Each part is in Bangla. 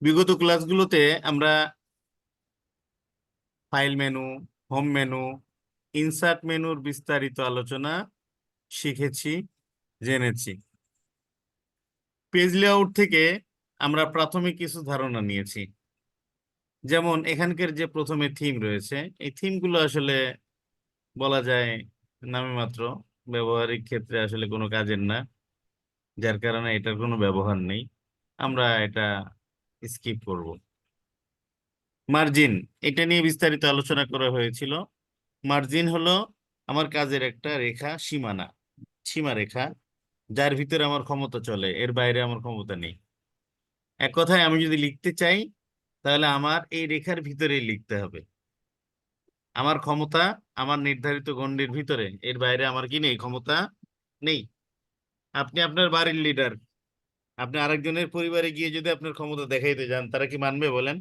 বিগত ক্লাসগুলোতে আমরা file menu, home menu, insert মেনুর বিস্তারিত আলোচনা শিখেছি, জেনেছি। পেজ লেআউট থেকে আমরা প্রাথমিক কিছু ধারণা নিয়েছি। যেমন এখানকার যে প্রথমে থিম রয়েছে, এই থিমগুলো আসলে বলা যায় নামে মাত্র, ব্যবহারিক ক্ষেত্রে আসলে কোনো কাজের না, যার কারণে এটার কোনো ব্যবহার নেই, আমরা এটা স্কিপ করব। মার্জিন, এটা নিয়ে বিস্তারিত আলোচনা করা হয়েছিল। মার্জিন হলো আমার কাজের একটা রেখা, সীমানা, সীমারেখা, যার ভিতরে আমার ক্ষমতা চলে, এর বাইরে আমার ক্ষমতা নেই। এক কথায় আমি যদি লিখতে চাই তাহলে আমার এই রেখার ভিতরেই লিখতে হবে। আমার ক্ষমতা আমার নির্ধারিত গণ্ডির ভিতরে, এর বাইরে আমার কি নেই, ক্ষমতা নেই। আপনি আপনার বাড়ির লিডার, আপনি আরেকজনের পরিবারে গিয়ে যদি আপনার ক্ষমতা দেখাইতে যান, তারা কি মানবে বলেন?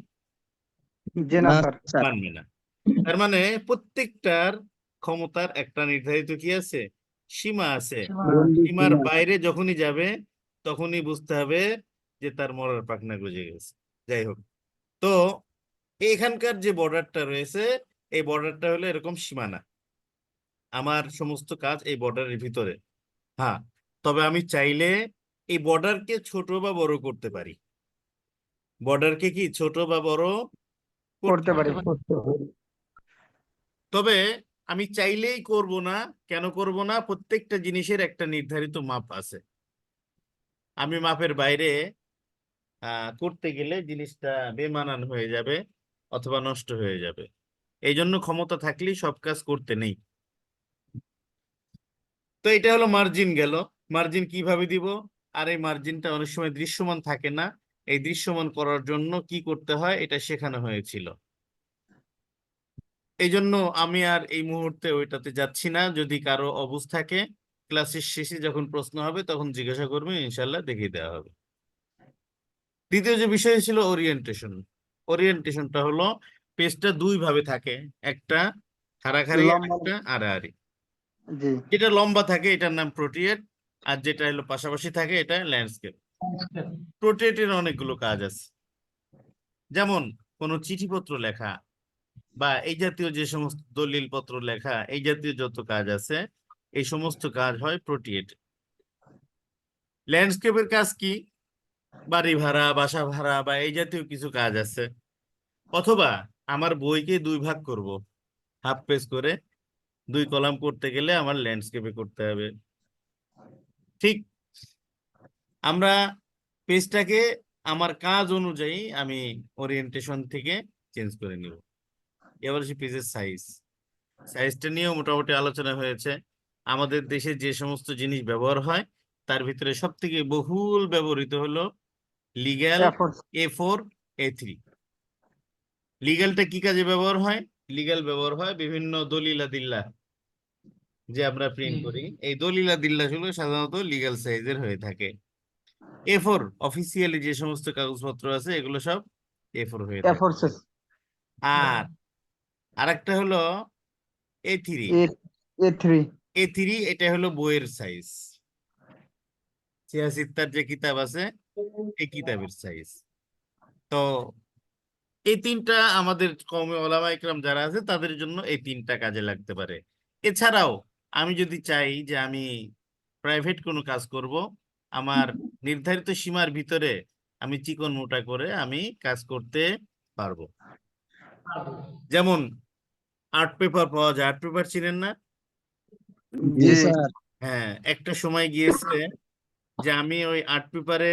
জি না না স্যার। স্যার। মানবে না। তার মানে প্রত্যেকটার ক্ষমতার একটা নির্ধারিত কি আছে, সীমা আছে। সীমার বাইরে যখনই যাবে তখনই বুঝতে হবে যে তার মরার পাখনা গজে গেছে। যাই হোক, তো এখানকার যে বর্ডারটা রয়েছে, এই বর্ডারটা হলো এরকম সীমানা, আমার সমস্ত কাজ এই বর্ডারের ভিতরে। হ্যাঁ, তবে আমি চাইলে এই বর্ডারকে ছোট বা বড় করতে পারি। বর্ডারকে কি ছোট বা বড় করতে করতে পারি। তবে আমি চাইলেই করব না। কেন করব না? প্রত্যেকটা জিনিসের একটা নির্ধারিত মাপ আছে। আমি মাপের বাইরে করতে গেলে জিনিসটা বেমানান হয়ে যাবে অথবা নষ্ট হয়ে যাবে। এই জন্য ক্ষমতা থাকলেই সব কাজ করতে নেই। তো এটা হলো মার্জিন গেল। মার্জিন কিভাবে দিব? আর এই মার্জিনটা অনেক সময় দৃশ্যমান থাকে না। এই দৃশ্যমান করার জন্য কি করতে হয় এটা শেখানো হয়েছিল। এই জন্য আমি আর এই মুহূর্তে ওইটাতে যাচ্ছি না। যদি কারো অবুঝ থাকে, ক্লাসের শেষে যখন প্রশ্ন হবে তখন জিজ্ঞাসা করবে, ইনশাল্লাহ দেখিয়ে দেওয়া হবে। দ্বিতীয় যে বিষয় ছিল ওরিয়েন্টেশন। ওরিয়েন্টেশনটা হলো পেজটা দুই ভাবে থাকে, একটা খাড়াখাড়ি আর লম্বা। একটা আড়াআড়ি। জি। যেটা লম্বা থাকে এটার নাম প্রোটিয়েট, আর যেটা হলো পাশাপাশি থাকে এটা ল্যান্ডস্কেপ। প্রোটিয়েটের অনেকগুলো কাজ আছে, যেমন কোনো চিঠিপত্র লেখা বা এই জাতীয় যে সমস্ত দলিল পত্র লেখা, এই জাতীয় যত কাজ আছে এই সমস্ত কাজ হয় প্রোটিয়েট। ল্যান্ডস্কেপের কাজ কি? বাড়ি ভাড়া, বাসা ভাড়া বা এই জাতীয় কিছু কাজ আছে। অথবা আমার বইকে দুই ভাগ করব, হাফ পেজ করে, দুই কলাম করতে গেলে আমার ল্যান্ডস্কেপে করতে হবে। ঠিক, আমরা পেজটাকে আমার কাজ অনুযায়ী আমি ওরিয়েন্টেশন থেকে চেঞ্জ করে নিব। এবার সে পেজের সাইজ, সাইজটা নিয়েও মোটামুটি আলোচনা হয়েছে। আমাদের দেশে যে সমস্ত জিনিস ব্যবহার হয় তার ভিতরে সব থেকে বহুল ব্যবহৃত হলো লিগ্যাল A4 A4, A3। লিগ্যালটা কি কাজে ব্যবহার হয়? লিগ্যাল ব্যবহার হয় বিভিন্ন দলিলাদিল্লা যে আমরা প্রিন্ট করি, এই দলিলাদিল্লা গুলো সাধারণত লিগ্যাল সাইজের হয়ে থাকে। A4 অফিসিয়ালি যে সমস্ত কাগজপত্র আছে এগুলো সব A4 হয়ে থাকে। A4 size। আর আরেকটা হলো A3। A3। A3 এটা হলো বইয়ের সাইজ, সিয়াসিত্তার যে কিতাব আছে এই কিতাবের সাইজ। তো এই তিনটা আমাদের কওমে ওলামা ইকরাম যারা আছে তাদের জন্য এই তিনটা কাজে লাগতে পারে। এছাড়াও আমি যদি চাই যে আমি প্রাইভেট কোনো কাজ করব, আমার নির্ধারিত সীমার ভিতরে আমি চিকন মোটা করে আমি কাজ করতে পারবো। যেমন আর্ট পেপার পাওয়া যায়, আর্ট পেপার চিনেন না? জি জি। স্যার। হ্যাঁ, একটা সময় গিয়েছে যে আমি ওই আর্ট পেপারে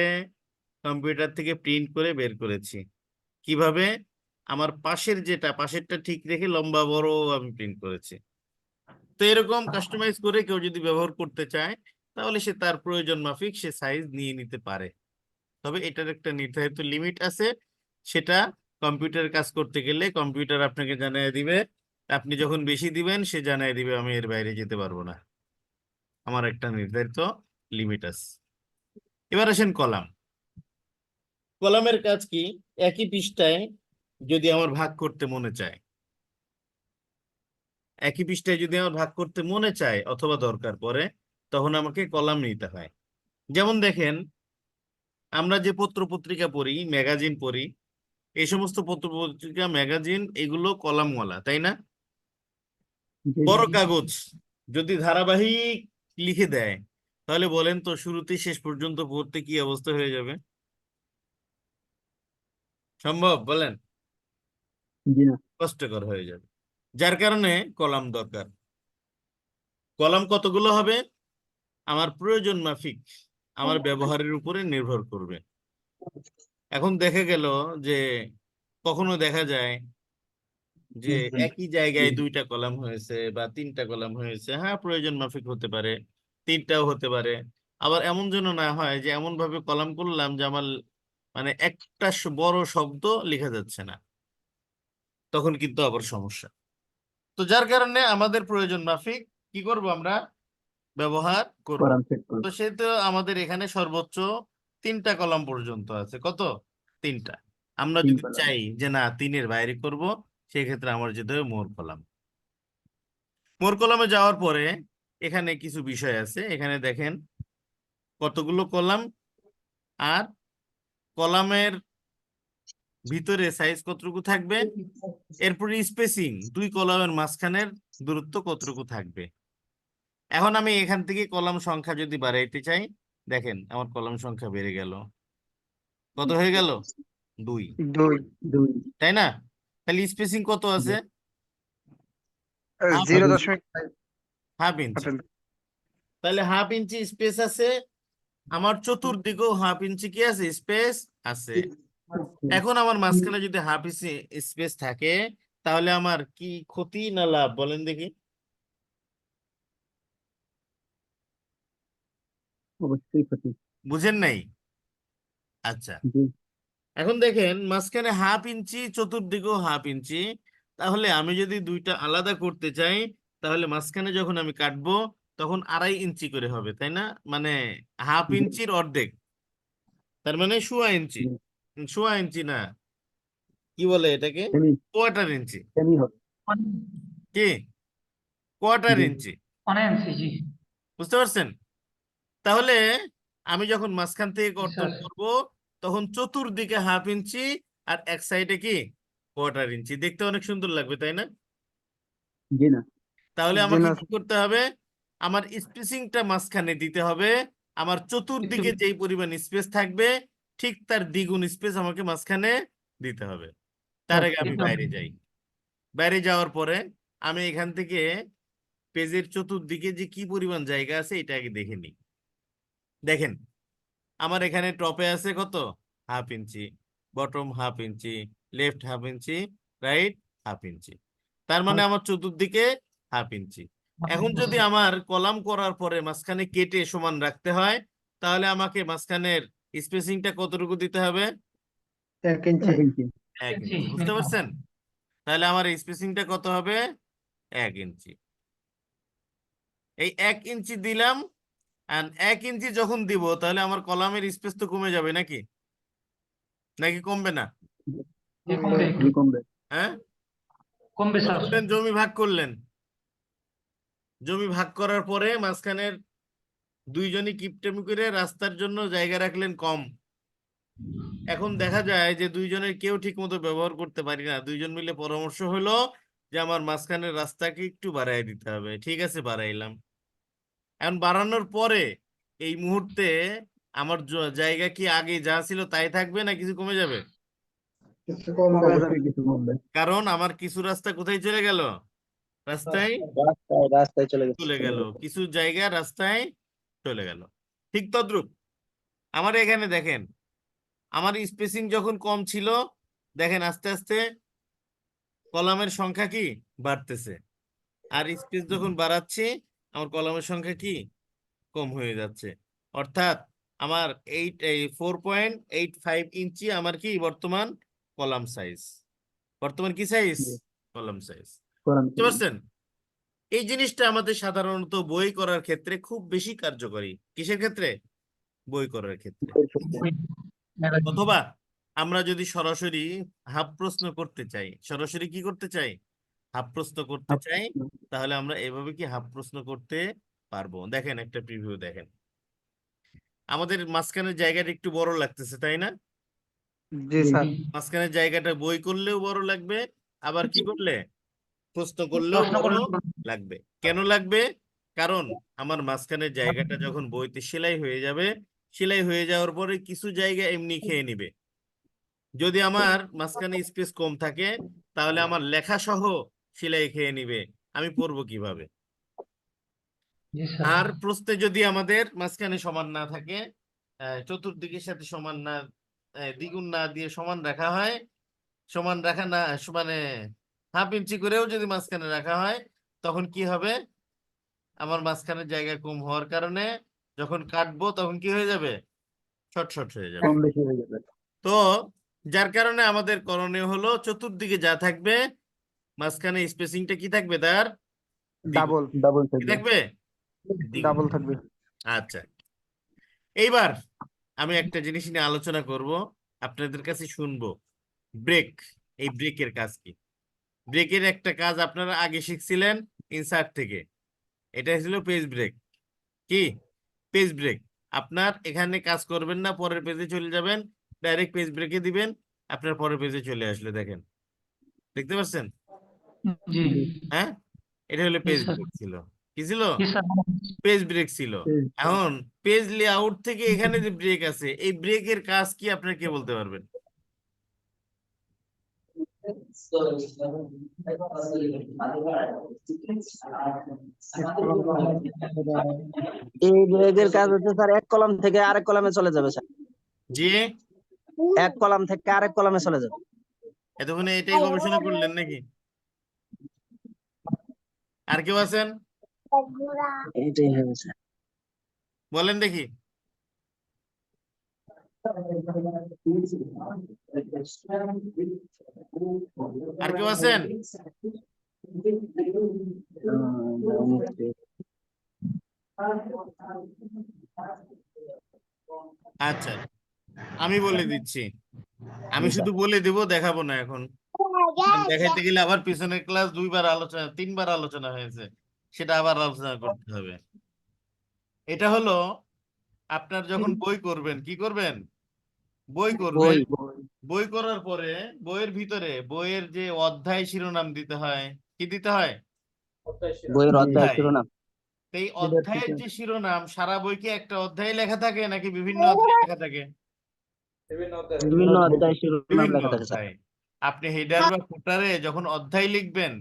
কম্পিউটার থেকে প্রিন্ট করে বের করেছি। কিভাবে? আমার পাশের যেটা, পাশেরটা ঠিক রেখে লম্বা বড় আমি প্রিন্ট করেছি। তো এরকম কাস্টমাইজ করে কেউ যদি ব্যবহার করতে চায় তাহলে সে তার প্রয়োজন মাফিক সে সাইজ নিয়ে নিতে পারে। তবে এটার একটা নির্ধারিত লিমিট আছে, সেটা কম্পিউটার কাজ করতে গেলে কম্পিউটার আপনাকে জানিয়ে দিবে। আপনি যখন বেশি দিবেন সে জানিয়ে দিবে আমি এর বাইরে যেতে পারবো না, আমার একটা নির্ধারিত লিমিট আছে। এবার আসেন কলাম। কলামের কাজ কি? একই পৃষ্ঠায় যদি আমার ভাগ করতে মনে চায়, একই পৃষ্ঠায় যদি আমার ভাগ করতে মনে চায় অথবা দরকার পড়ে, তখন আমাকে কলাম নিতে হয়। যেমন দেখেন, আমরা যে পত্র পত্রিকা পড়ি, ম্যাগাজিন পড়ি, এই সমস্ত পত্র পত্রিকা ম্যাগাজিন এগুলো কলামওয়ালা, তাই না? জি বড় জি কাগজ যদি ধারাবাহিক লিখে দেয়, তাহলে বলেন তো শুরুতে শেষ পর্যন্ত পড়তে কি অবস্থা হয়ে যাবে? সম্ভব বলেন? জি না। কষ্টকর হয়ে যাবে। যার কারণে কলাম দরকার। কলাম কতগুলো হবে? আমার প্রয়োজন মাফিক, আমার ব্যবহারের উপরে নির্ভর করবে। এখন দেখা গেল যে কখনো দেখা যায় যে একই জায়গায় দুইটা কলাম হয়েছে বা তিনটা কলাম হয়েছে, হ্যাঁ প্রয়োজন মাফিক হতে পারে, তিনটাও হতে পারে। আবার এমন যেন না হয় যে এমন ভাবে কলাম করলাম যে আমার মানে একটা বড় শব্দ লেখা যাচ্ছে না, তখন কিন্তু আবার সমস্যা। তো যার কারণে আমাদের প্রয়োজন মাফিক কি করব আমরা? ব্যবহার করব। কলাম সেট করব। তো সেটা আমাদের এখানে সর্বোচ্চ তিনটা কলাম পর্যন্ত আছে। কত? তিনটা। আমরা 3 যদি কলাম। চাই যে না তিনের বাইরে করব, সেক্ষেত্রে আমার যেতে হবে মোর কলাম। মোর কলামে যাওয়ার পরে এখানে কিছু বিষয় আছে, এখানে দেখেন কতগুলো কলাম, আর কলামের ভিতরে সাইজ কতটুকু থাকবে, এরপরে স্পেসিং দুই কলামের মাঝখানের দূরত্ব কতটুকু থাকবে। এখন আমি এখান থেকে কলাম সংখ্যা যদি বাড়াইতে চাই, দেখেন আমার কলাম সংখ্যা বেড়ে গেল। কত হয়ে গেল? 2, 2 2 তাই না? তাহলে স্পেসিং কত আছে? Half inch. 0.5 half inch. তাহলে হাফ ইঞ্চি স্পেস আছে, আমার চতুর্দিকেও হাফ ইঞ্চি কি আছে? স্পেস আছে। এখন আমার মাঝখানে যদি হাফ ইঞ্চি স্পেস থাকে, তাহলে আমার কি ক্ষতি না লাভ বলেন দেখি? অবশ্যই ক্ষতি। বুঝেন নাই? আচ্ছা, জি এখন দেখেন মাঝখানে হাফ ইঞ্চি, চতুর্দিকেও হাফ ইঞ্চি। তাহলে আমি যদি দুইটা আলাদা করতে চাই, তাহলে মাঝখানে যখন আমি কাটবো তখন 2.5 ইঞ্চি করে হবে, তাই না? মানে হাফ জি ইঞ্চির অর্ধেক, তার মানে সোয়া ইঞ্চি। জি। সোয়া ইঞ্চি না, কি বলে এটাকে? সেমি কোয়ার্টার ইঞ্চি। সেমি হবে। কি? কোয়ার্টার জি ইঞ্চি। বুঝতে পারছেন? তাহলে আমি যখন মাঝখান থেকে কর্তন করব, তখন চতুর্দিকে হাফ ইঞ্চি আর এক সাইডে কি কোয়ার্টার ইঞ্চি, দেখতে অনেক সুন্দর লাগবে, তাই না? জি না। তাহলে জি আমাকে না কি করতে হবে? আমার স্পেসিংটা মাঝখানে দিতে হবে। আমার চতুর্দিকে যেই পরিমাণ স্পেস থাকবে, ঠিক তার দ্বিগুণ স্পেস আমাকে মাঝখানে দিতে হবে। তার আগে আমি বাইরে যাই। বাইরে যাওয়ার পরে আমি এখান থেকে পেজের চতুর্দিকে যে কি পরিমাণ জায়গা আছে এটা আগে দেখে নিই। দেখেন আমার এখানে টপে আছে কত? Half inch, bottom half inch, left half inch, right half inch. তার মানে আমার চতুর্দিকে হাফ ইঞ্চি। এখন যদি আমার কলাম করার পরে মাঝখানে কেটে সমান রাখতে হয়, তাহলে আমাকে মাঝখানের স্পেসিংটা কতটুকু দিতে হবে? 1 ইঞ্চি 1 ইঞ্চি। 1 ইঞ্চি। বুঝতে পারছেন? তাহলে আমার স্পেসিংটা কত হবে? 1 ইঞ্চি। এই 1 ইঞ্চি দিলাম। আর 1 ইঞ্চি যখন দিব, তাহলে আমার কলামের স্পেস তো কমে যাবে নাকি? নাকি কমবে না? জি কমবে। হ্যাঁ, মনে করেন জমি ভাগ করলেন। জমি ভাগ করার পরে মাঝখানের দুইজনই কিপটেমি করে রাস্তার জন্য জায়গা রাখলেন কম। এখন দেখা যায় যে দুইজনের কেউ ঠিক মতো ব্যবহার করতে পারি না, দুইজন মিলে পরামর্শ হলো যে আমার মাঝখানের রাস্তাকে একটু বাড়াই দিতে হবে। ঠিক আছে, বাড়াইলাম। এখন বাড়ানোর পরে এই মুহূর্তে আমার জায়গা কি আগে যা ছিল তাই থাকবে না কিছু কমে যাবে? কিছু কমবে অবশ্যই কিছু কমবে। কারণ আমার কিছু রাস্তা কোথায় চলে গেল? রাস্তায় রাস্তায় রাস্তায় চলে গেছে। চলে গেল, কিছু জায়গা রাস্তায় চলে গেল। ঠিক তদ্রুপ আমার এখানে দেখেন, আমার স্পেসিং যখন কম ছিল, দেখেন আস্তে আস্তে কলামের সংখ্যা কি বাড়তেছে। আর স্পেস যখন বাড়াচ্ছি, আমার কলামের সংখ্যা কি কম হয়ে যাচ্ছে। অর্থাৎ আমার 4.85 ইঞ্চি আমার কি বর্তমান কলাম সাইজ। বর্তমান কি সাইজ? জি, কলাম সাইজ। কলাম বুঝতে সাইজ। পারছেন? এই জিনিসটা আমাদের সাধারণত বই করার ক্ষেত্রে খুব বেশি কার্যকরী। কিসের ক্ষেত্রে? বই করার ক্ষেত্রে। বইয়ের ক্ষেত্রে। অথবা আমরা যদি সরাসরি হাফ প্রশ্ন করতে চাই, সরাসরি কি করতে চাই? হাফ প্রশ্ন করতে আপ- চাই, তাহলে আমরা এভাবে কি হাফ প্রশ্ন করতে পারবো। দেখেন একটা প্রিভিউ দেখেন। আমাদের মাঝখানের জায়গাটা একটু বড় লাগতেছে, তাই না? জি স্যার মাঝখানের জায়গাটা বই করলেও বড় লাগবে, আবার কি করলে প্রশ্ন করলেও বড় লাগবে। কেন লাগবে? কারণ আমার মাঝখানের জায়গাটা যখন বইতে সেলাই হয়ে যাবে, সেলাই হয়ে যাওয়ার পরে কিছু জায়গা এমনি খেয়ে নিবে। যদি আমার মাঝখানে স্পেস কম থাকে, তাহলে আমার লেখা সহ সেলাই খেয়ে নিবে, আমি পড়বো কিভাবে? আর প্রশ্নে যদি আমাদের মাঝখানে সমান না থাকে, চতুর্দিকের সাথে সমান না, দ্বিগুণ না দিয়ে সমান রাখা হয়, সমান রাখা না, মানে হাফ ইঞ্চি করেও যদি মাঝখানে রাখা হয়, তখন কি হবে? আমার মাঝখানের জায়গা কম হওয়ার কারণে যখন কাটবো তখন কি হয়ে যাবে? শর্ট শর্ট হয়ে যাবে। কম বেশি হয়ে যাবে। তো যার কারণে আমাদের করণীয় হলো চতুর্দিকে যা থাকবে মাঝখানে স্পেসিংটা কি থাকবে? তার দ্বিগুণ। ডাবল কি থাকবে। থাকবে? দ্বিগুণ। ডাবল থাকবে আচ্ছা, এইবার আমি একটা জিনিস নিয়ে আলোচনা করব, আপনাদের কাছে শুনবো। ব্রেক, এই ব্রেকের কাজ কি? ব্রেকের একটা কাজ আপনারা আগে শিখছিলেন ইনসার্ট থেকে, এটা ছিল পেজ ব্রেক। কি? Page break. আপনার এখানে কাজ করবেন না, পরের পেজে চলে যাবেন, ডাইরেক্ট পেজ ব্রেকে দিবেন, আপনার পরের পেজে চলে আসলে দেখেন, দেখতে পাচ্ছেন? জি হ্যাঁ, এটা হলো পেজ স্যার। ব্রেক ছিল। কি ছিল? জি স্যার। পেজ ব্রেক ছিল। এখন পেজ লেআউট থেকে এখানে যে ব্রেক আছে, এই ব্রেকের কাজ কি আপনার কে বলতে পারবেন? এই ব্রেকের কাজ হচ্ছে স্যার এক কলাম থেকে আরেক কলামে চলে যাবে স্যার। জি, এক কলাম থেকে আরেক কলামে চলে যাবে। এতক্ষণে এটাই গবেষণা করলেন নাকি? আর কেউ আছেন? এইটাই হবে স্যার। বলেন দেখি। আর কেউ আছেন? আচ্ছা, আমি বলে দিচ্ছি। আমি শুধু বলে দেব, দেখাবো না এখন। দেখাইতে গেলে আবার পিছনের ক্লাস 2 বার আলোচনা, 3 বার আলোচনা হয়েছে, সেটা আবার আলোচনা করতে হবে। এটা হলো আপনার যখন বই করবেন, কি করবেন? বই করবেন। বই বই করার পরে বইয়ের ভিতরে বইয়ের যে অধ্যায় শিরোনাম দিতে হয়, কি দিতে হয়? বইয়ের অধ্যায় অধ্যায়। শিরোনাম। এই অধ্যায়ের যে শিরোনাম, সারা বইকে একটা অধ্যায় লেখা থাকে নাকি বিভিন্ন অধ্যায় লেখা থাকে? বিভিন্ন অধ্যায় শিরোনাম বিভিন্ন লেখা থাকে স্যার। অধ্যায়। আপনি হেডার বা ফুটারে যখন অধ্যায় লিখবেন,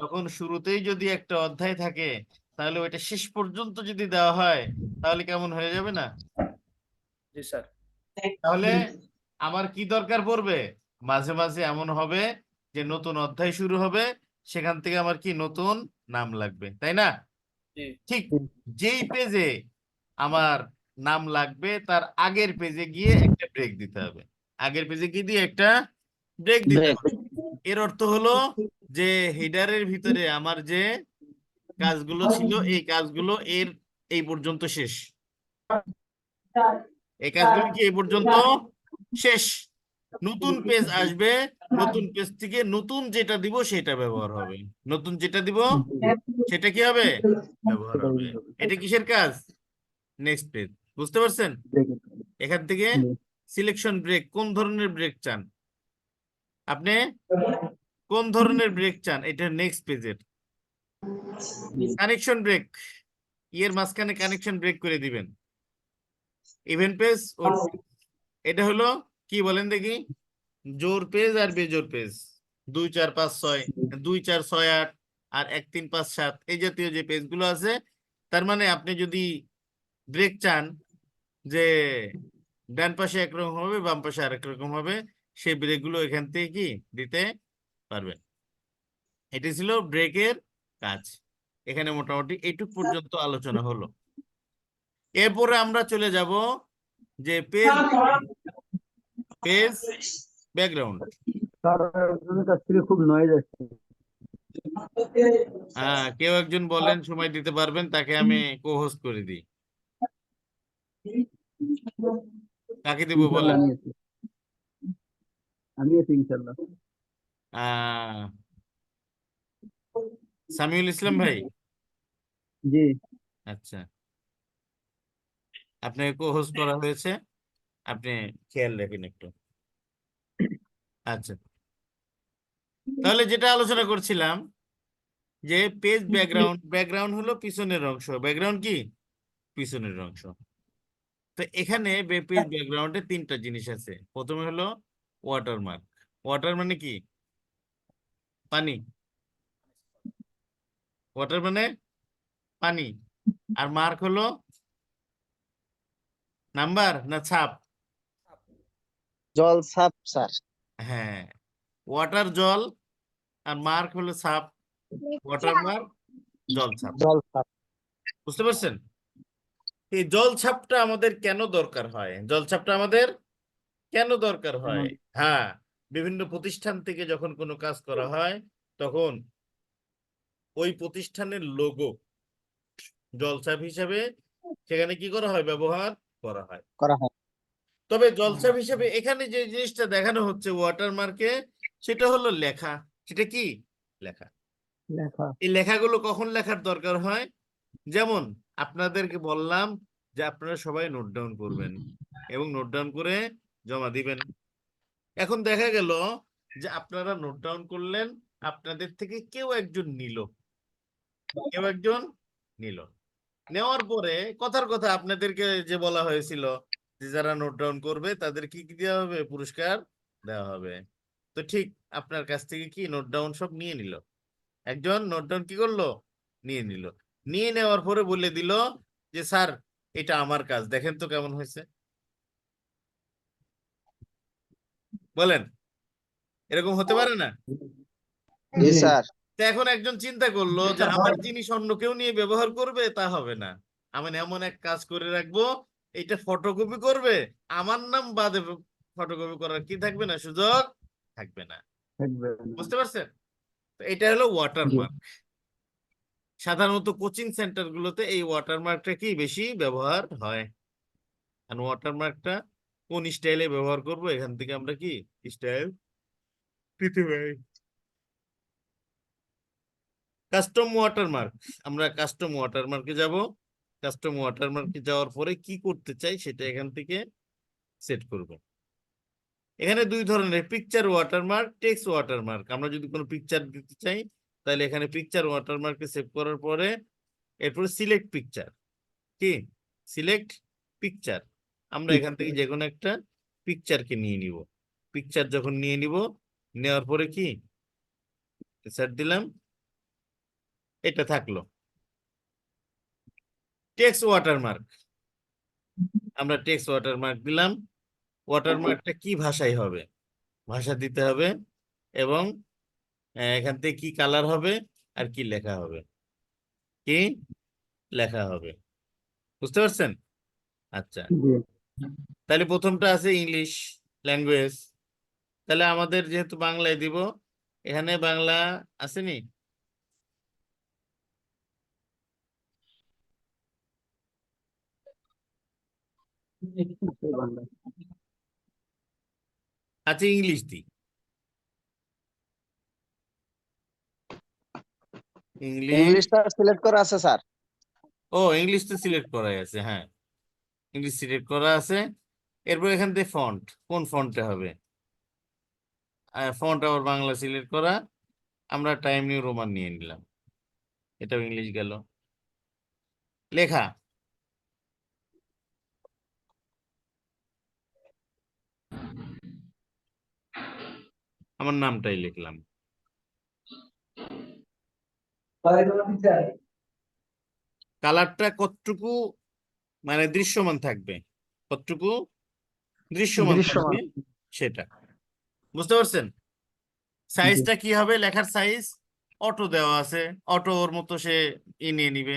তখন শুরুতেই যদি একটা অধ্যায় থাকে, তাহলে ওইটা শেষ পর্যন্ত যদি দেওয়া হয়, তাহলে কেমন হয়ে যাবে না? জি স্যার। তাহলে আমার কি দরকার পড়বে? মাঝে মাঝে এমন হবে যে নতুন অধ্যায় শুরু হবে, সেখান থেকে আমার কি নতুন নাম লাগবে, তাই না? জি। ঠিক যেই পেজে আমার নাম লাগবে, তার আগের পেজে গিয়ে একটা ব্রেক দিতে হবে। আগের পেজে গিয়ে দিয়ে একটা ব্রেক দিতে ব্রেক। হবে। এর অর্থ হলো যে হেডারের ভিতরে আমার যে কাজগুলো ছিল, এই কাজগুলো এর এই পর্যন্ত শেষ। এই কাজগুলো কি এই পর্যন্ত শেষ। নতুন পেজ আসবে, নতুন পেজ থেকে নতুন যেটা দিব সেটা ব্যবহার হবে। নতুন যেটা দিব সেটা কি হবে? ব্যবহার হবে। এটা কিসের কাজ? Next page. বুঝতে পারছেন? এখান থেকে সিলেকশন ব্রেক, কোন ধরনের ব্রেক চান আপনি? কোন ধরনের ব্রেক চান? এটা নেক্সট পেজের। কানেকশন ব্রেক, এর মাঝখানে কানেকশন ব্রেক করে দিবেন। ইভেন পেজ, ওর পেজ। এটা হলো কি বলেন দেখি? জোর পেজ আর বেজোর পেজ। 2 4 5 6, 2 4 6 8 আর 1 3 5 7, এই জাতীয় যে পেজগুলো আছে, তার মানে আপনি যদি ব্রেক চান যে ডান পাশে একরকম হবে, বাম পাশে আরেক রকম হবে, সেই ব্রেকগুলো এখান থেকে কি দিতে পারবেন। এটি ছিল ব্রেকের কাজ। এখানে মোটামুটি এইটুক পর্যন্ত আলোচনা হলো। এরপরে আমরা চলে যাব যে পেজ পেজ ব্যাকগ্রাউন্ড। স্যার আপনার কাছ থেকে খুব নয়েজ আসছে। হ্যাঁ, কেউ একজন বলেন, সময় দিতে পারবেন, তাকে আমি কো-হোস্ট করে দিই। কাকে দিব ইনশাল্লাহ বলেন? আমি আছি ইনশাল্লাহ। আহ সামিউল ইসলাম ভাই। জি। আচ্ছা, আপনাকে কো-হোস্ট করা হয়েছে, আপনি খেয়াল রাখেন একটু। আচ্ছা, তাহলে যেটা আলোচনা করছিলাম যে পেজ ব্যাকগ্রাউন্ড হলো পিছনের অংশ। ব্যাকগ্রাউন্ড কি? পিছনের অংশ। তো এখানে পেজ ব্যাকগ্রাউন্ডে তিনটা জিনিস আছে। প্রথমে হলো ওয়াটারমার্ক। ওয়াটার মানে কি? পানি। ওয়াটার মানে পানি। আর মার্ক হলো নাম্বার না ছাপ? জল ছাপ স্যার। হ্যাঁ, ওয়াটার জল, আর মার্ক হলো ছাপ। ওয়াটারমার্ক জল ছাপ। জল ছাপ। বুঝতে পারছেন? এই জল ছাপটা আমাদের কেন দরকার হয়? জল ছাপটা আমাদের কেন দরকার হয়? হ্যাঁ, বিভিন্ন প্রতিষ্ঠান থেকে যখন কোনো কাজ করা হয় তখন ওই প্রতিষ্ঠানের লোগো জলছাপ হিসেবে সেখানে কি করা হয়? ব্যবহার করা হয়। করা হয়। তবে জলছাপ হিসেবে এখানে যে জিনিসটা দেখানো হচ্ছে ওয়াটারমার্কে, সেটা হলো লেখা। সেটা কি? লেখা। লেখা। এই লেখাগুলো কখন লেখার দরকার হয়? যেমন আপনাদেরকে বললাম যে আপনারা সবাই নোট ডাউন করবেন এবং নোট ডাউন করে জমা দিবেন। এখন দেখা গেল যে আপনারা নোট ডাউন করলেন, আপনাদের থেকে কেউ একজন নিল, নেওয়ার পরে কথার কথা আপনাদেরকে যে বলা হয়েছিল যে যারা নোট ডাউন করবে তাদের কি কি দেওয়া হবে? পুরস্কার দেওয়া হবে। তো ঠিক আপনার কাছ থেকে কি নোট ডাউন সব নিয়ে নিল। একজন নোট ডাউন কি করলো? নিয়ে নিল। নিয়ে নেওয়ার পরে বলে দিল যে স্যার, এটা আমার কাজ, দেখেন তো কেমন হয়েছে। বলেন, এরকম হতে পারে না? জি জি। স্যার। তো এখন একজন চিন্তা করলো যে আমার জিনিস অন্য কেউ নিয়ে ব্যবহার করবে, তা হবে না। আমি এমন এক কাজ করে রাখবো, এটা ফটোকপি করবে, আমার নাম বাদে ফটোকপি করার কি থাকবে না? সুযোগ থাকবে না। বুঝতে পারছেন? তো এটা হলো ওয়াটারমার্ক। সাধারণত কোচিং সেন্টার গুলোতে এই ওয়াটারমার্কটা কি বেশি ব্যবহার হয়। আর ওয়াটারমার্কটা কোন স্টাইলে ব্যবহার করব, এখান থেকে আমরা কি স্টাইল দিতে পারি। Custom watermark. আমরা কাস্টম ওয়াটারমার্কে যাব। কাস্টম ওয়াটারমার্কে যাওয়ার পরে কি করতে চাই সেটা এখান থেকে সেট করব। এখানে দুই ধরনের, পিকচার ওয়াটারমার্ক, টেক্সট ওয়াটারমার্ক। আমরা যদি কোনো পিকচার দিতে চাই তাহলে এখানে পিকচার ওয়াটারমার্কে সেভ করার পরে এরপরে সিলেক্ট পিকচার। কি? Select picture. আমরা এখান থেকে যে কোনো একটা পিকচারকে নিয়ে নিব। পিকচার যখন নিয়ে নিব, নেওয়ার পরে কি সেট দিলাম, এটা থাকলো। টেক্সট ওয়াটারমার্ক, আমরা টেক্সট ওয়াটারমার্ক দিলাম। ওয়াটারমার্কটা কি ভাষায় হবে? ভাষা দিতে হবে, এবং এখান থেকে কি কালার হবে আর কি লেখা হবে। কি লেখা হবে? বুঝতে পারছেন? আচ্ছা, জি। তাহলে প্রথমটা আছে ইংলিশ ল্যাঙ্গুয়েজ। তাহলে আমাদের যেহেতু বাংলায় দিব, এখানে বাংলা আসেনি? আচ্ছা, ইংলিশ দিই। ইংলিশ। ইংলিশটা সিলেক্ট করা আছে স্যার। ও, ইংলিশ তো সিলেক্ট করাই আছে, হ্যাঁ, ইংলিশ সিলেক্ট করা আছে। এরপর এখান থেকে ফন্ট, কোন ফন্টে হবে? ফন্ট আবার বাংলা সিলেক্ট করা। আমরা টাইম নিউ রোমান নিয়ে নিলাম, এটাও ইংলিশ গেল। লেখা, আমার নামটাই লিখলাম। কালারটা কতটুকু মানে দৃশ্যমান থাকবে, কতটুকু দৃশ্যমান থাকবে সেটা। বুঝতে পারছেন? সাইজটা কি হবে? লেখার সাইজ অটো দেওয়া আছে, অটো ওর মতো সে নিয়ে নিবে।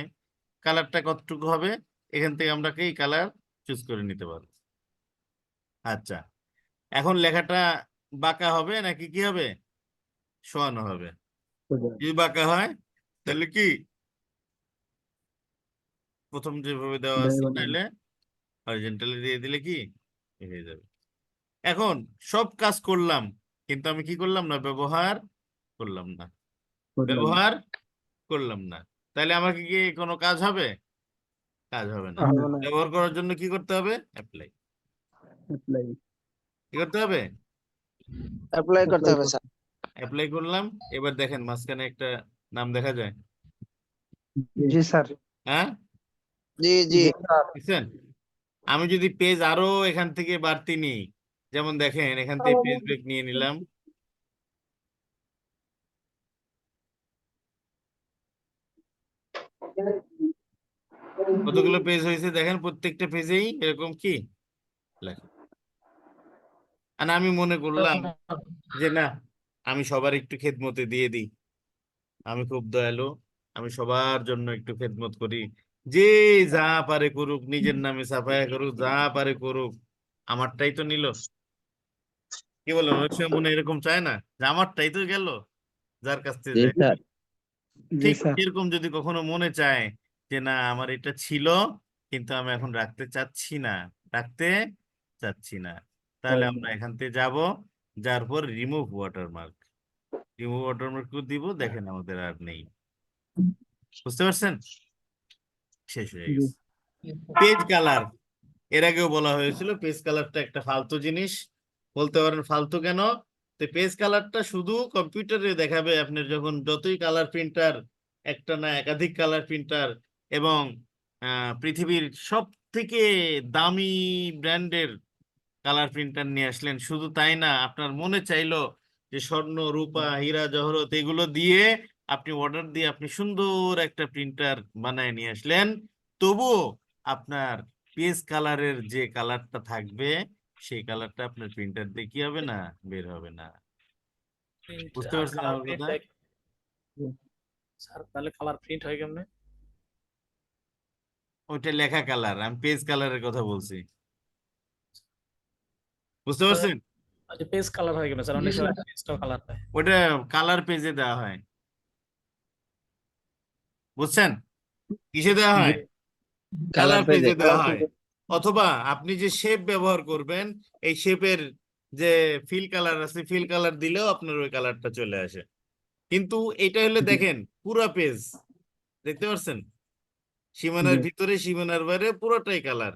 কালারটা কতটুকু হবে, এখান থেকে আমরা এই কালার চুজ করে নিতে পারবো। আচ্ছা, এখন লেখাটা বাঁকা হবে নাকি কি হবে? শোয়ানো হবে। যদি বাঁকা হয় তাহলে কি প্রথম যেভাবে দেওয়া আছে তাহলে হরিজন্টালি দিয়ে দিলে কি হয়ে যাবে। এখন সব কাজ করলাম, কিন্তু আমি কি করলাম না? ব্যবহার করলাম না। ব্যবহার করলাম না, তাহলে আমাকে কি কোনো কাজ হবে? কাজ হবে না। ব্যবহার করার জন্য কি করতে হবে? অ্যাপ্লাই। কি করতে হবে? অ্যাপ্লাই করতে হবে স্যার। অ্যাপ্লাই করলাম। এবার দেখেন মাঝখানে একটা নাম দেখা যায়, জি স্যার। হ্যাঁ জি জি। জি স্যার। দেখছেন? আমি যদি পেজ আরো এখান থেকে বাড়তি নিই, যেমন দেখেন এখান থেকে পেজ ব্রেক নিয়ে নিলাম, কতগুলো পেজ হয়েছে দেখেন, প্রত্যেকটা পেজেই এরকম কি লেখা। আর আমি মনে করলাম যে না, আমি সবার একটু খেদমতে দিয়ে দিই, আমি খুব দয়ালু, আমি সবার জন্য একটু খেদমত করি, যে যা পারে করুক, নিজের নামে সাফায়া করুক, যা পারে করুক, আমারটাই তো নিল। কি বলেন, অনেক সময় মনে এরকম চায় না যে আমারটাই তো গেল, যার কাছ থেকে জি যায়। স্যার। জি ঠিক স্যার। এরকম যদি কখনো মনে চায় যে না আমার এটা ছিল কিন্তু আমি এখন রাখতে চাচ্ছি না, রাখতে চাচ্ছি না, তাহলে আমরা এখান থেকে যাব, যার পর রিমুভ ওয়াটারমার্ক, রিমুভ ওয়াটারমার্ক দিব, দেখেন আমাদের আর নেই। বুঝতে পারছেন? শেষ হয়ে জি। গেছে। পেজ কালার, এর আগেও বলা হয়েছিল পেজ কালারটা একটা ফালতু জিনিস। বলতে পারেন ফালতু কেন? তো পেজ কালারটা শুধু কম্পিউটারে দেখাবে আপনার যখন যতই কালার প্রিন্টার, একটা না একাধিক কালার প্রিন্টার এবং পৃথিবীর সব থেকে দামি ব্র্যান্ডের কালার প্রিন্টার নিয়ে আসলেন, শুধু তাই না, আপনার মনে চাইলো যে স্বর্ণ রূপা হীরা জহরত এগুলো দিয়ে আপনি অর্ডার দিয়ে আপনি সুন্দর একটা প্রিন্টার বানায় নিয়ে আসলেন, তবুও আপনার পেজ কালারের যে কালারটা থাকবে সেই কালারটা আপনার প্রিন্টার দিয়ে কি হবে না, বের হবে না। প্রিন্ট বুঝতে আর পারছেন কালার আমার প্রিন্ট কথা? হয় স্যার, তাহলে কালার প্রিন্ট হয় কেমনে? ওইটা লেখা কালার, আমি পেজ কালারের কথা বলছি। বুঝতে পারছেন? আচ্ছা, পেজ কালার হয় কেমনে স্যার? অনেক সময় পেজটাও কালার হয়। ওটা কালার পেজে দেওয়া হয়। বুঝছেন? কিসে দেওয়া জি। হয়? কালার কালার পেজে। পেজে দেওয়া হয়। অথবা আপনি যে শেপ ব্যবহার করবেন, এই শেপের যে ফিল কালার আছে, ফিল কালার দিলেও আপনার ওই কালারটা চলে আসে। কিন্তু এটা হলে দেখেন পুরা পেজ, দেখতে পাচ্ছেন সীমানার জি। ভিতরে সীমানার বাইরে পুরোটাই কালার,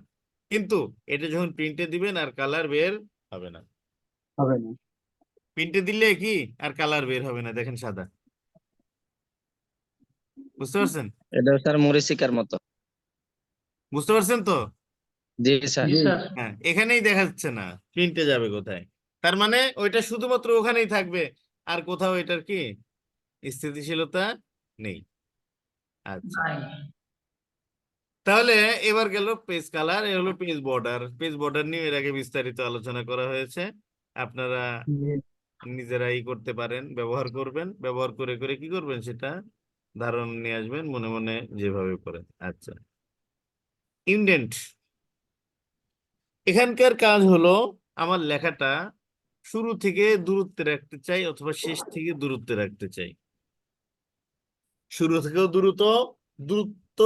কিন্তু এটা যখন প্রিন্টে দিবেন আর কালার বের হবে না। হবে না। প্রিন্টে দিলে কি আর কালার বের হবে না, দেখেন সাদা। বুঝতে পারছেন? এটা স্যার মরিচিকার মতো। বুঝতে পারছেন তো? জি স্যার। জি। হ্যাঁ, এখানেই দেখা যাচ্ছে না প্রিন্টে যাবে কোথায়, তার মানে ওইটা শুধুমাত্র ওখানেই থাকবে, আর কোথাও এটার কি স্থিতিশীলতা নেই। আচ্ছা, তাহলে এবার গেল পেজ কালার, এ হলো পেজ বর্ডার। পেজ বর্ডার নিয়ে এর আগে বিস্তারিত আলোচনা করা হয়েছে, আপনারা জি। নিজেরাই করতে পারেন, ব্যবহার করবেন, ব্যবহার করে করে কি করবেন সেটা ধারণা নিয়ে আসবেন মনে মনে যেভাবে করেন। আচ্ছা, ইনডেন্ট, এখানকার কাজ হলো আমার লেখাটা শুরু থেকে দূরত্বে রাখতে চাই অথবা শেষ থেকে দূরত্বে রাখতে চাই। শুরু থেকেও দূরত্ব, দূরত্ব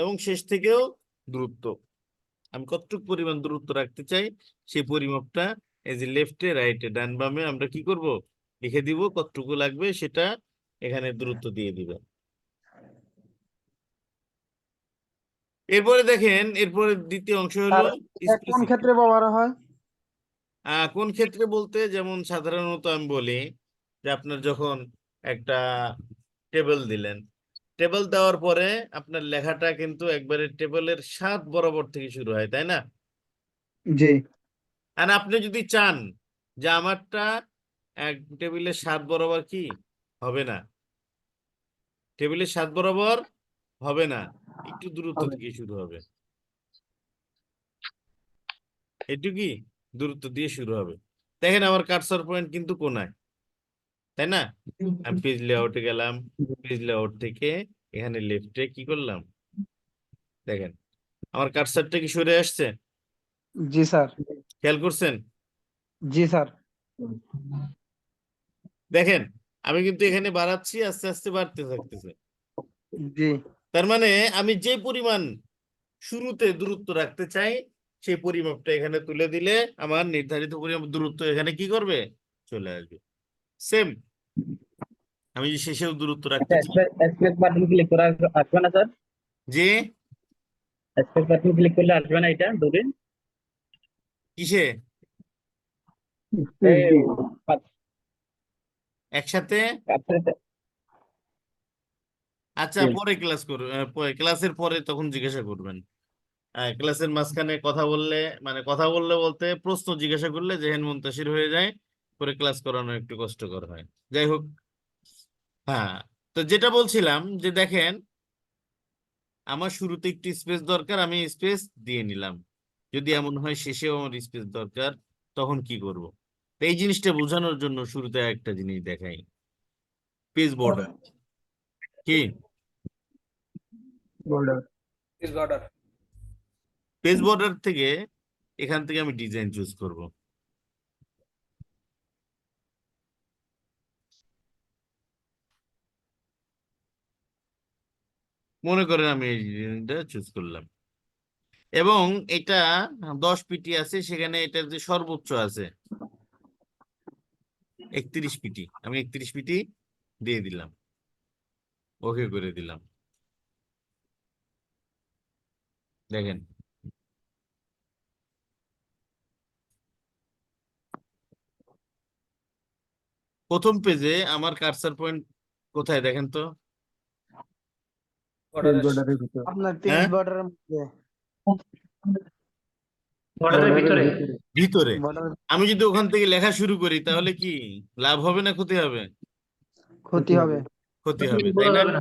এবং শেষ থেকেও দূরত্ব, আমি কতটুকু পরিমাণ দূরত্ব রাখতে চাই সেই পরিমাপটা এই যে লেফটে রাইটে ডান বামে আমরা কি করব, লিখে দিব, কতটুকু লাগবে সেটা এখানে দূরত্ব দিয়ে দিবেন। এরপরে দেখেন, এরপরে দ্বিতীয় অংশ হলো স্যার, এটা কোন স্পেসিং। ক্ষেত্রে ব্যবহার হয়? কোন ক্ষেত্রে বলতে, যেমন সাধারণত আমি বলি যে আপনার যখন একটা টেবিল দিলেন, টেবিল দেওয়ার পরে আপনার লেখাটা কিন্তু একবারে টেবিলের 7 বরাবর থেকে শুরু হয়, তাই না? জি। আর আপনি যদি চান যে আমারটা এক টেবিলের 7 বরাবর কি হবে না, টেবিলের 7 বরাবর হবে না, একটু দূরত্ব হবে। থেকে শুরু হবে, একটু কি দূরত্ব দিয়ে শুরু হবে। দেখেন আমার কার্সর পয়েন্ট কিন্তু কোনায়, তাই না? আমি পেজ লেআউটে গেলাম, পেজ লেআউট থেকে এখানে লেফটে কি করলাম, দেখেন আমার কার্সারটা কি সরে আসছে, জি স্যার। খেয়াল করছেন? জি স্যার। দেখেন আমি কিন্তু এখানে বাড়াচ্ছি, আস্তে আস্তে বাড়তে থাকতেছে। জি। তার মানে আমি যে পরিমাণ শুরুতে দূরত্ব রাখতে চাই সেই পরিমাপটা এখানে তুলে দিলে আমার নির্ধারিত পরিমাপ দূরত্ব এখানে কি করবে, চলে আসবে। সেম আমি যে শেষেও দূরত্ব রাখতে চাই, এসপেক্ট বাটন ক্লিক করে আসবে না স্যার? যে এসপেক্ট বাটন ক্লিক করলে আসবে না এটা দূরে? কিসে, জি একসাথে। আচ্ছা, জি। পরে ক্লাস ক্লাসের পরে তখন জিজ্ঞাসা করবেন। ক্লাসের মাঝখানে কথা বললে, মানে কথা বললে বলতে প্রশ্ন জিজ্ঞাসা করলে যেহেন মুনতাসির হয়ে যায়, পরে ক্লাস করানো একটু কষ্টকর হয়। যাই হোক, হ্যাঁ, তো যেটা বলছিলাম যে দেখেন, আমার শুরুতে একটু স্পেস দরকার, আমি স্পেস দিয়ে নিলাম। যদি এমন হয় শেষেও আমার স্পেস দরকার, তখন কি করব? তো এই জিনিসটা বোঝানোর জন্য শুরুতে একটা জিনিস দেখাই, পেজ বর্ডার কি। Border. Is border. Page border থেকে এখান থেকে আমি ডিজাইন চুজ করব। মনে করেন আমি এই ডিজাইনটা চুজ করলাম, এবং এটা 10 পিটি আছে, সেখানে এটার যে সর্বোচ্চ আছে 31 পিটি, আমি 31 পিটি দিয়ে দিলাম, ওকে করে দিলাম। দেখেন, প্রথম পেজে আমার কার্সার পয়েন্ট কোথায় দেখেন তো? বর্ডারের বর্ডারের ভিতর। আপনার পেজ হ্যাঁ, বর্ডারের মধ্যে। বর্ডারের ভিতরে। ভিতরে। বর্ডার আমি যদি ওখান থেকে লেখা শুরু করি তাহলে কি লাভ হবে না ক্ষতি হবে? ক্ষতি হবে। ক্ষতি হবে, তাই না?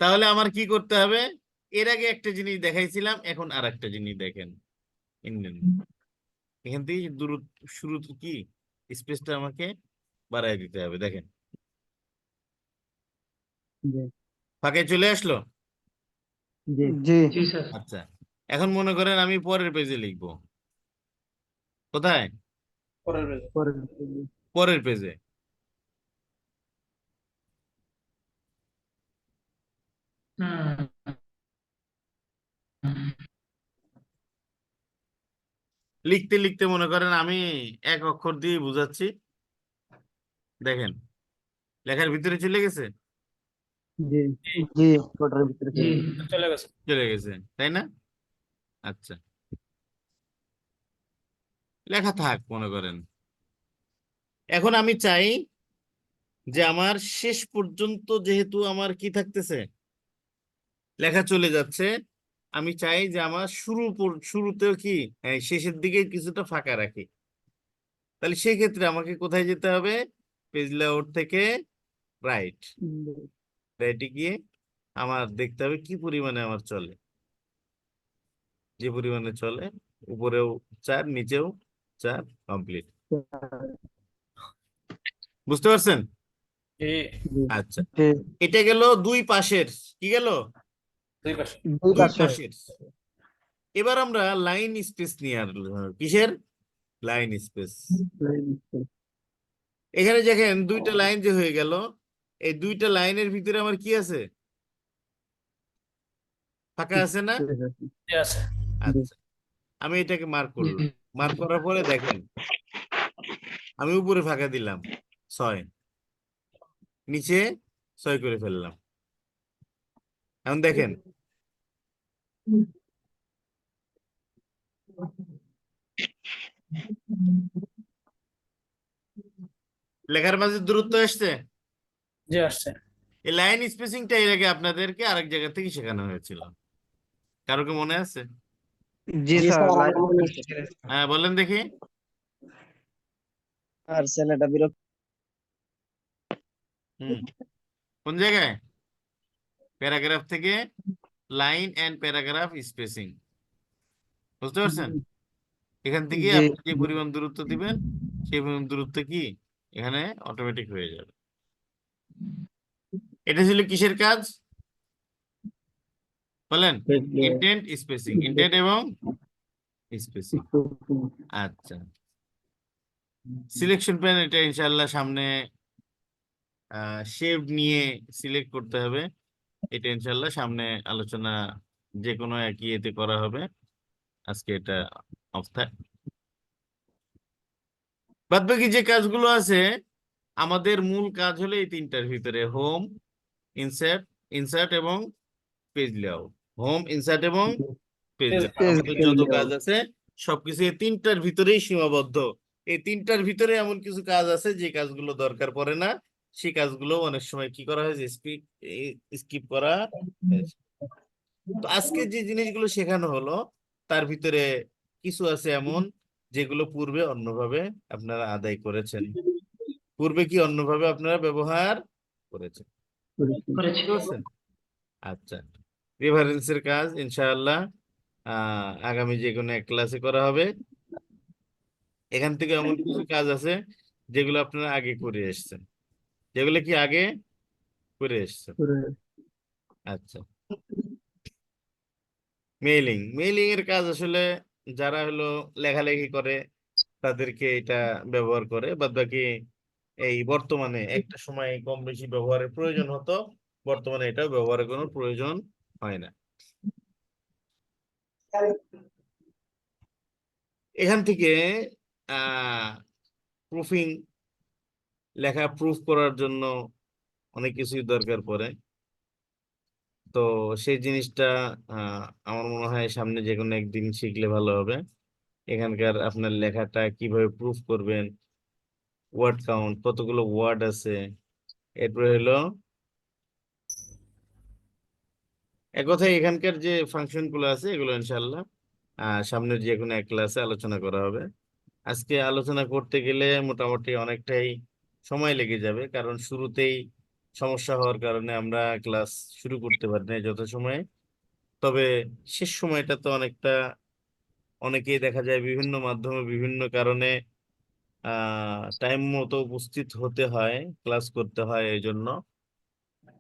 তাহলে আমার কি করতে হবে? এর আগে একটা জিনিস দেখাইছিলাম, এখন আর একটা জিনিস দেখেন। ইন্ডিয়ান, এখান থেকে শুরু কি স্পেসটা আমাকে বাড়ায় দিতে হবে। দেখেন, জি ফাঁকে চলে আসলো। জি জি জি স্যার। আচ্ছা, এখন মনে করেন আমি পরের পেজে লিখবো। কোথায়? পরের পেজে। পরের পরের পেজে। লিখতে লিখতে মনে করেন আমি এক অক্ষর দিয়ে বুঝাচ্ছি, দেখেন লেখার ভিতরে চলে গেছে। জি জি বর্ডারের ভিতরে জি চলে গেছে। চলে গেছে, তাই না? আচ্ছা, লেখা থাক মনে করেন। এখন আমি চাই যে আমার শেষ পর্যন্ত, যেহেতু আমার কি থাকতেছে, লেখা চলে যাচ্ছে, আমি চাই যে আমার শুরুতেও কি, শেষের দিকে কিছুটা ফাঁকা রাখি। তাহলে সেই ক্ষেত্রে আমাকে কোথায় যেতে হবে? পেজ লেআউট থেকে রাইট, রাইটে গিয়ে আমার দেখতে হবে কি পরিমাণে আমার চলে। যে পরিমাণে চলে, উপরেও 4, নিচেও 4, কমপ্লিট। বুঝতে পারছেন? এই আচ্ছা, জি এটা গেল দুই পাশের। কি গেল? দুই পাশে। দুই দুই পাশে। পাশের। এবার আমরা লাইন স্পেস নিয়ে আসলাম। কিসের লাইন স্পেস? এখানে দেখেন দুইটা লাইন যে হয়ে গেল, এই দুইটা লাইনের ভিতরে আমার কি আছে? ফাঁকা আছে না? জি আছে। আচ্ছা, আমি এটাকে মার্ক করলাম। মার্ক করার পরে দেখেন, আমি উপরে ফাঁকা দিলাম 6, নিচে 6 করে ফেললাম। এখন দেখেন, লেখার মাঝে দূরত্ব আসছে। জি আসছে। এই লাইন স্পেসিংটা এর আগে আপনাদেরকে আরেক জায়গা থেকে শেখানো হয়েছিল, কারো কি মনে আছে? জি জি স্যার স্যার লাইন আমার মনে আছে। হ্যাঁ, বলেন দেখি। আর ছেলেটা বিরক্ত। হুম, কোন জায়গায়? প্যারাগ্রাফ থেকে লাইন এন্ড প্যারাগ্রাফ স্পেসিং, বুঝতে পারছেন? এখান থেকে জি আপনি যে পরিমাণ দূরত্ব দিবেন, সেই পরিমাণ দূরত্ব কি এখানে অটোমেটিক হয়ে যাবে। এটা ছিল কিসের কাজ বলেন? ইন্টেন্ট স্পেসিং, ইন্টেন্ট এবং স্পেসিং। আচ্ছা, সিলেকশন প্যান এটা ইনশাআল্লাহ সামনে শেপ নিয়ে সিলেক্ট করতে হবে। এটা ইনশাআল্লাহ সামনে আলোচনা যে কোনো একই এতে করা হবে। আজকে এটা অফ থাক। বাদ বাকি যে কাজগুলো আছে, আমাদের মূল কাজ হলো এই তিনটার ভিতরে: হোম, ইনসার্ট, ইনসার্ট এবং পেজ লেআউট। হোম, ইনসার্ট এবং পেজ পেজ লেআউট, পেজ আমাদের যত কাজ আছে সবকিছু এই তিনটার ভিতরেই সীমাবদ্ধ। এই তিনটার ভিতরে এমন কিছু কাজ আছে যে কাজগুলো দরকার পড়ে না, সেই কাজগুলো অনেক সময় কি করা হয়েছে, স্কিপ করা হয়েছে। তো আজকে যে জিনিসগুলো শেখানো হলো তার ভিতরে কিছু আছে এমন যেগুলো পূর্বে অন্যভাবে আপনারা আদায় করেছেন, পূর্বে কি অন্যভাবে আপনারা ব্যবহার করেছেন, করেছি। বুঝতে পারছেন? আচ্ছা, রেফারেন্সের কাজ ইনশাআল্লাহ আগামী যে কোনো এক ক্লাসে করা হবে। এখান থেকে এমন কিছু কাজ আছে যেগুলো আপনারা আগে করে এসেছেন, যেগুলো কি আগে করে এসেছেন। করে- আচ্ছা, মেইলিং, মেইলিং এর কাজ আসলে যারা হলো লেখালেখি করে তাদেরকে এটা ব্যবহার করে, বাদ বাকি এই বর্তমানে একটা সময় কম বেশি ব্যবহারের প্রয়োজন হতো, বর্তমানে এটা ব্যবহারের কোনো প্রয়োজন হয় না। এখান থেকে প্রুফিং, লেখা প্রুফ করার জন্য অনেক কিছুই দরকার পড়ে। তো সেই জিনিসটা আমার মনে হয় সামনে যে কোনো একদিন শিখলে ভালো হবে। এখানকার আপনার লেখাটা কিভাবে প্রুফ করবেন, ওয়ার্ড কাউন্ট, কতগুলো ওয়ার্ড আছে, এরপরে হলো এক কথায় এখানকার যে ফাংশন গুলো আছে এগুলো ইনশাল্লাহ সামনের যে কোনো এক ক্লাসে আলোচনা করা হবে। আজকে আলোচনা করতে গেলে মোটামুটি অনেকটাই সময় লেগে যাবে, কারণ শুরুতেই সমস্যা হওয়ার কারণে আমরা ক্লাস শুরু করতে পারি না যথাসময়ে। তবে শেষ সময়টা তো অনেকেই দেখা যায় বিভিন্ন মাধ্যমে বিভিন্ন কারণে টাইম মতো উপস্থিত হতে হয়, ক্লাস করতে হয় এই জন্য।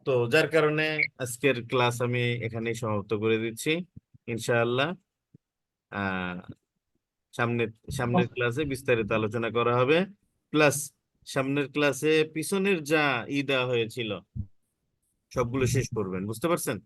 তো যার কারণে আজকের ক্লাস আমি এখানেই সমাপ্ত করে দিচ্ছি ইনশাআল্লাহ। আহ সামনের সামনের ক্লাসে বিস্তারিত আলোচনা করা হবে, প্লাস সামনের ক্লাসে পিছনের যা দেওয়া হয়েছিল সবগুলো শেষ করবেন, বুঝতে পারছেন?